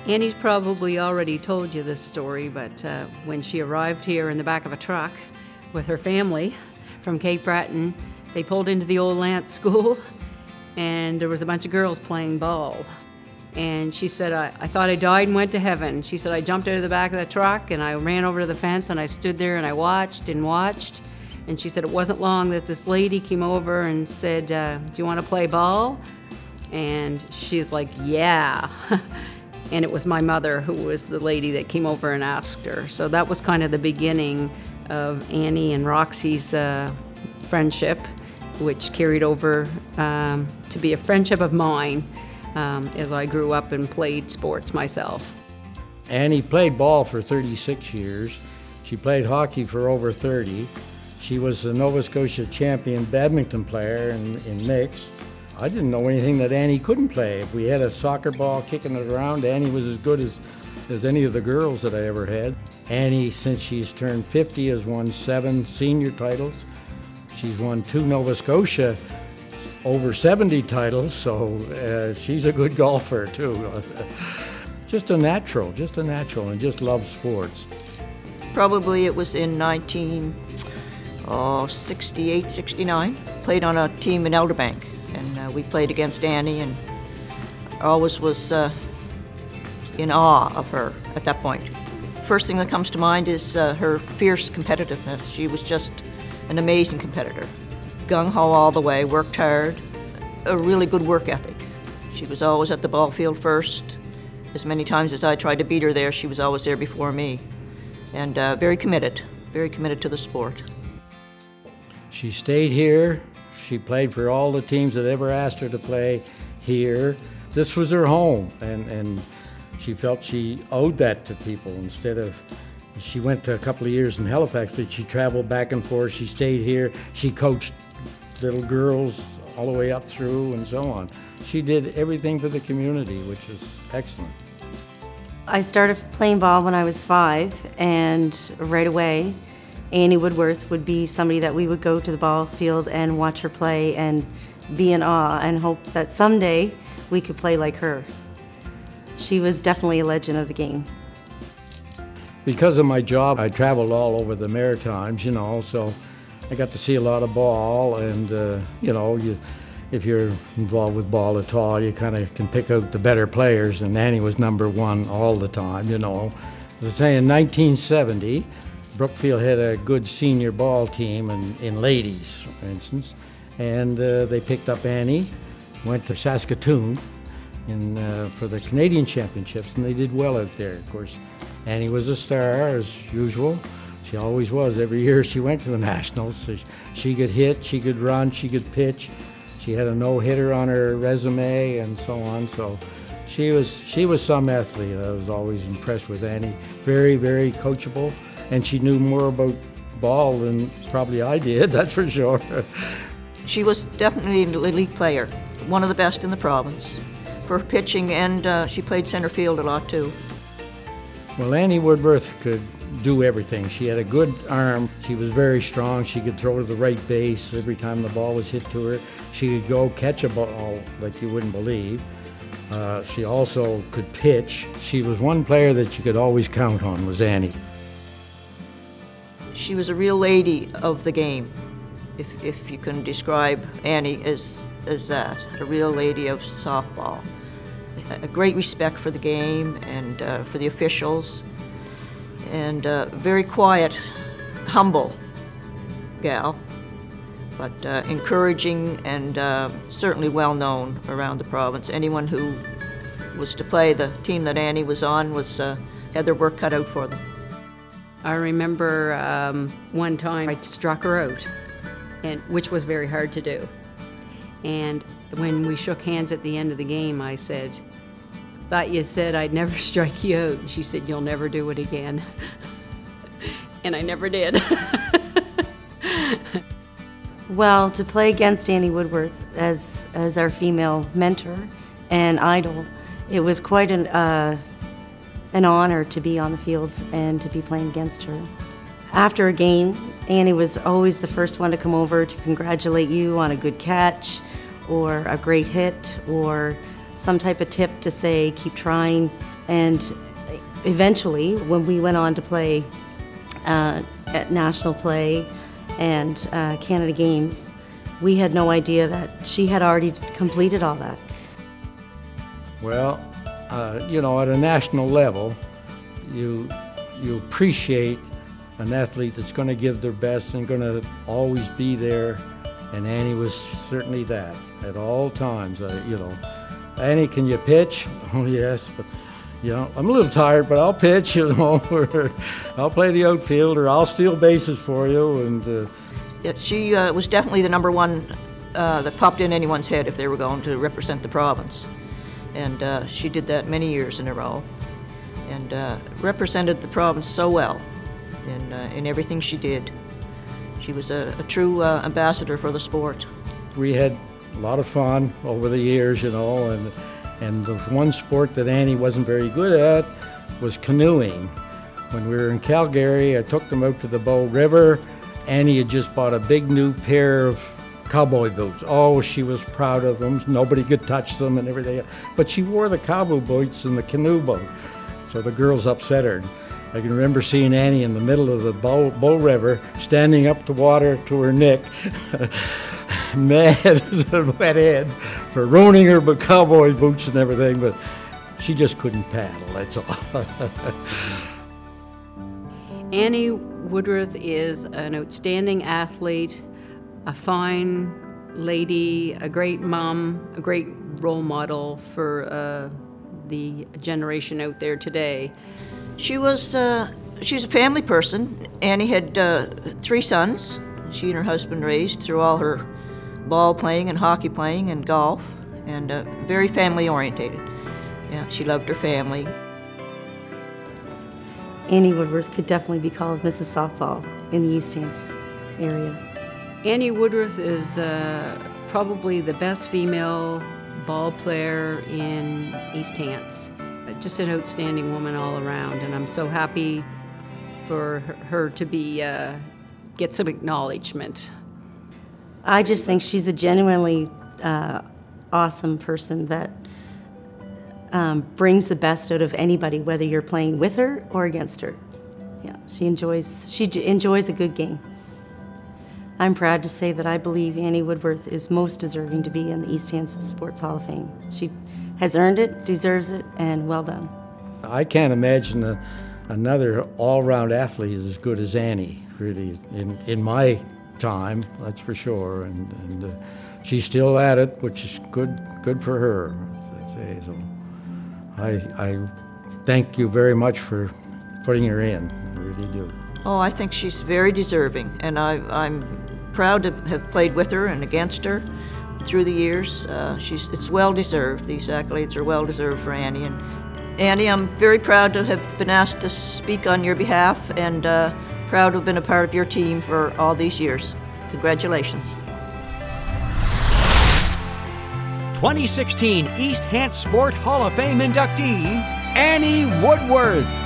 Annie's probably already told you this story, but when she arrived here in the back of a truck with her family from Cape Breton, they pulled into the old Lance School, and there was a bunch of girls playing ball. And she said, I thought I died and went to heaven. She said, I jumped out of the back of the truck and I ran over to the fence and I stood there and I watched and watched. And she said it wasn't long that this lady came over and said, do you want to play ball? And she's like, yeah. And it was my mother who was the lady that came over and asked her. So that was kind of the beginning of Annie and Roxy's friendship, which carried over to be a friendship of mine as I grew up and played sports myself. Annie played ball for 36 years. She played hockey for over 30. She was the Nova Scotia champion badminton player in mixed. I didn't know anything that Annie couldn't play. If we had a soccer ball kicking it around, Annie was as good as any of the girls that I ever had. Annie, since she's turned 50, has won 7 senior titles. She's won 2 Nova Scotia over 70 titles, so she's a good golfer too. Just a natural, and just loves sports. Probably it was in 1968, 69. Played on a team in Elderbank, and we played against Annie, and I always was in awe of her at that point. First thing that comes to mind is her fierce competitiveness. She was just an amazing competitor. Gung-ho all the way, worked hard, a really good work ethic. She was always at the ball field first. As many times as I tried to beat her there, she was always there before me. And very committed to the sport. She stayed here. She played for all the teams that ever asked her to play here. This was her home, and she felt she owed that to people. Instead of, she went to a couple of years in Halifax, but she traveled back and forth. She stayed here. She coached little girls all the way up through and so on. She did everything for the community, which is excellent. I started playing ball when I was 5, and right away, Annie Woodworth would be somebody that we would go to the ball field and watch her play and be in awe and hope that someday we could play like her. She was definitely a legend of the game. Because of my job, I traveled all over the Maritimes, so I got to see a lot of ball, and if you're involved with ball at all, you kind of can pick out the better players, and Annie was #1 all the time, As I say, in 1970, Brookfield had a good senior ball team in ladies, for instance, and they picked up Annie, went to Saskatoon for the Canadian Championships, and they did well out there. Of course, Annie was a star, as usual. She always was. Every year she went to the Nationals. So she could hit, she could run, she could pitch. She had a no-hitter on her resume and so on. So she was some athlete. I was always impressed with Annie. Very, very coachable, and she knew more about ball than probably I did, that's for sure. She was definitely an elite player, one of the best in the province for pitching, and she played center field a lot too. Well, Annie Woodworth could do everything. She had a good arm. She was very strong. She could throw to the right base every time the ball was hit to her. She could go catch a ball like you wouldn't believe. She also could pitch. She was one player that you could always count on, was Annie. She was a real lady of the game, if you can describe Annie as that, a real lady of softball. A great respect for the game and for the officials, and very quiet, humble gal, but encouraging and certainly well known around the province. Anyone who was to play the team that Annie was on had their work cut out for them. I remember one time I struck her out, which was very hard to do. And when we shook hands at the end of the game, I said, "Thought you said I'd never strike you out." And she said, "You'll never do it again." And I never did. Well, to play against Annie Woodworth as our female mentor and idol, it was quite an honor to be on the fields and to be playing against her. After a game, Annie was always the first one to come over to congratulate you on a good catch or a great hit or some type of tip to say, keep trying, And eventually, when we went on to play at National Play and Canada Games, we had no idea that she had already completed all that. Well, you know, at a national level, you appreciate an athlete that's going to give their best and going to always be there, and Annie was certainly that at all times. You know, Annie, can you pitch? Oh yes, but you know, I'm a little tired, but I'll pitch. You know, or I'll play the outfield, or I'll steal bases for you. And yeah, she was definitely the number one that popped in anyone's head if they were going to represent the province, and she did that many years in a row, and represented the province so well in everything she did. She was a true ambassador for the sport. We had a lot of fun over the years, you know, and the one sport that Annie wasn't very good at was canoeing. When we were in Calgary, I took them out to the Bow River. Annie had just bought a big new pair of cowboy boots. Oh, she was proud of them. Nobody could touch them and everything. But she wore the cowboy boots in the canoe boat, so the girls upset her. I can remember seeing Annie in the middle of the Bow River, standing up the water to her neck, mad as a wet head for ruining her with cowboy boots and everything, but she just couldn't paddle, that's all. Annie Woodworth is an outstanding athlete, a fine lady, a great mom, a great role model for the generation out there today. She's a family person. Annie had 3 sons. She and her husband raised through all her ball playing and hockey playing and golf, and very family orientated. Yeah, she loved her family. Annie Woodworth could definitely be called Mrs. Softball in the East Hants area. Annie Woodworth is probably the best female ball player in East Hants. Just an outstanding woman all around, and I'm so happy for her to be get some acknowledgement. I just think she's a genuinely awesome person that brings the best out of anybody, whether you're playing with her or against her. Yeah, she enjoys a good game. I'm proud to say that I believe Annie Woodworth is most deserving to be in the East Hants Sports Hall of Fame. She has earned it, deserves it, and well done. I can't imagine another all-round athlete as good as Annie, really, in my time, that's for sure. And she's still at it, which is good for her, as they say. So I thank you very much for putting her in. I really do. Oh, I think she's very deserving, and I'm proud to have played with her and against her through the years. It's well-deserved. These accolades are well-deserved for Annie. And Annie, I'm very proud to have been asked to speak on your behalf, and proud to have been a part of your team for all these years. Congratulations. 2016 East Hants Sport Hall of Fame inductee, Annie Woodworth.